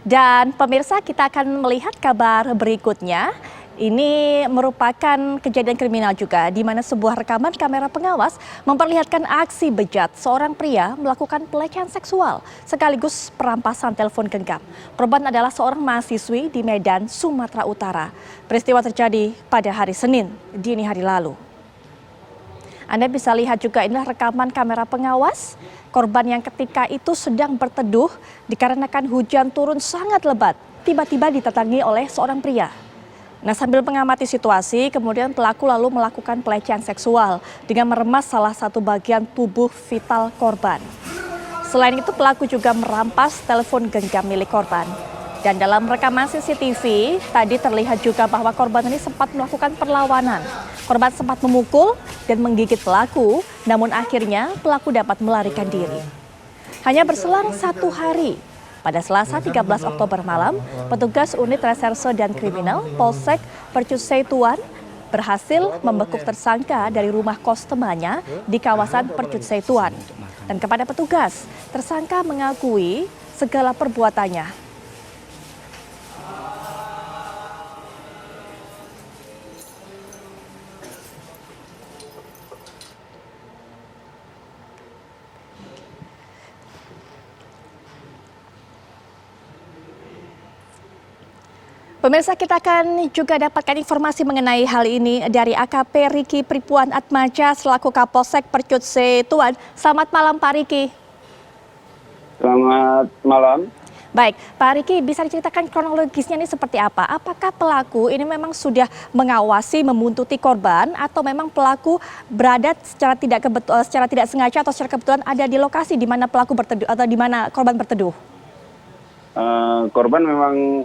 Dan pemirsa, kita akan melihat kabar berikutnya. Ini merupakan kejadian kriminal juga, di mana sebuah rekaman kamera pengawas memperlihatkan aksi bejat seorang pria melakukan pelecehan seksual sekaligus perampasan telepon genggam. Korban adalah seorang mahasiswi di Medan, Sumatera Utara. Peristiwa terjadi pada hari Senin, dini hari lalu. Anda bisa lihat juga inilah rekaman kamera pengawas. Korban yang ketika itu sedang berteduh dikarenakan hujan turun sangat lebat. Tiba-tiba didatangi oleh seorang pria. Nah, sambil mengamati situasi, kemudian pelaku lalu melakukan pelecehan seksual dengan meremas salah satu bagian tubuh vital korban. Selain itu, pelaku juga merampas telepon genggam milik korban. Dan dalam rekaman CCTV, tadi terlihat juga bahwa korban ini sempat melakukan perlawanan. Korban sempat memukul dan menggigit pelaku, namun akhirnya pelaku dapat melarikan diri. Hanya berselang 1 hari, pada Selasa 13 Oktober malam, petugas unit reserse dan kriminal Polsek Percut-Setuan berhasil membekuk tersangka dari rumah kos temannya di kawasan Percut-Setuan. Dan kepada petugas, tersangka mengakui segala perbuatannya. Pemirsa, kita akan juga dapatkan informasi mengenai hal ini dari AKP Riki Pripuan Atmaja selaku Kapolsek Percut-Setuan. Selamat malam Pak Riki. Selamat malam. Baik, Pak Riki, bisa diceritakan kronologisnya ini seperti apa? Apakah pelaku ini memang sudah mengawasi, membuntuti korban, atau memang pelaku berada secara tidak sengaja atau secara kebetulan ada di lokasi di mana pelaku berteduh atau di mana korban berteduh? Korban memang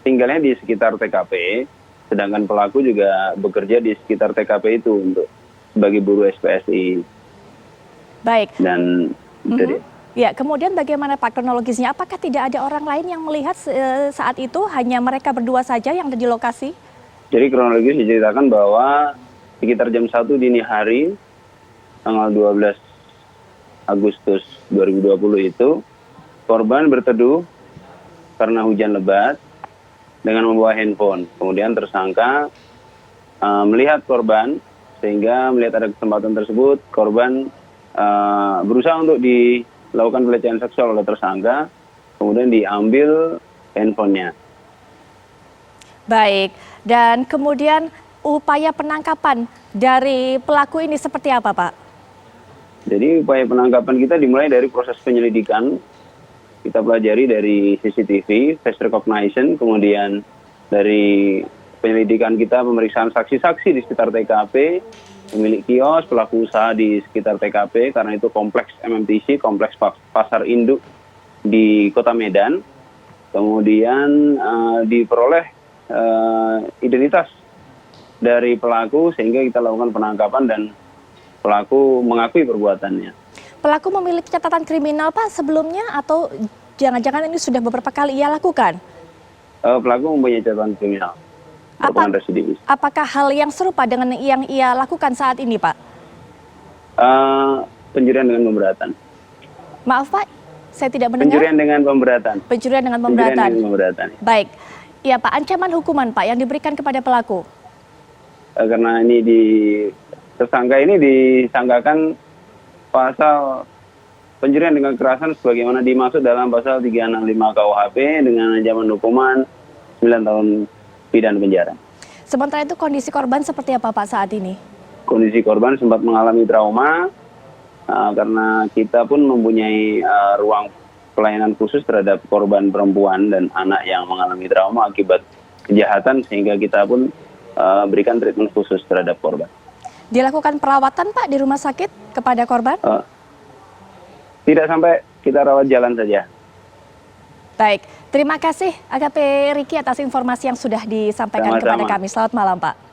tinggalnya di sekitar TKP, sedangkan pelaku juga bekerja di sekitar TKP itu untuk sebagai buruh SPSI. Baik. Dan jadi, ya, kemudian bagaimana Pak kronologisnya? Apakah tidak ada orang lain yang melihat saat itu, hanya mereka berdua saja yang ada di lokasi? Jadi kronologis diceritakan bahwa sekitar jam 1 dini hari, tanggal 12 Agustus 2020 itu, korban berteduh karena hujan lebat dengan membawa handphone. Kemudian tersangka melihat korban, sehingga melihat ada kesempatan tersebut, korban berusaha untuk dilakukan pelecehan seksual oleh tersangka, kemudian diambil handphonenya. Baik, dan kemudian upaya penangkapan dari pelaku ini seperti apa, Pak? Jadi upaya penangkapan kita dimulai dari proses penyelidikan. Kita pelajari dari CCTV, face recognition, kemudian dari penyelidikan kita pemeriksaan saksi-saksi di sekitar TKP, pemilik kios, pelaku usaha di sekitar TKP, karena itu kompleks MMTC, kompleks pasar induk di Kota Medan. Kemudian diperoleh identitas dari pelaku sehingga kita lakukan penangkapan dan pelaku mengakui perbuatannya. Pelaku memiliki catatan kriminal, Pak, sebelumnya, atau jangan-jangan ini sudah beberapa kali ia lakukan? Pelaku mempunyai catatan kriminal. Apakah hal yang serupa dengan yang ia lakukan saat ini, Pak? Pencurian dengan pemberatan. Maaf, Pak, saya tidak mendengar. Pencurian dengan pemberatan. Pencurian dengan pemberatan. Baik. Ya, Pak, ancaman hukuman, Pak, yang diberikan kepada pelaku? Karena ini tersangka ini disangkakan pasal pencurian dengan kekerasan sebagaimana dimaksud dalam pasal 365 KUHP dengan ancaman hukuman 9 tahun pidana penjara. Sementara itu kondisi korban seperti apa, Pak, saat ini? Kondisi korban sempat mengalami trauma karena kita pun mempunyai ruang pelayanan khusus terhadap korban perempuan dan anak yang mengalami trauma akibat kejahatan, sehingga kita pun berikan treatment khusus terhadap korban. Dilakukan perawatan, Pak, di rumah sakit kepada korban? Tidak sampai, kita rawat jalan saja. Baik, terima kasih AKP Riki atas informasi yang sudah disampaikan kepada kami. Selamat malam, Pak.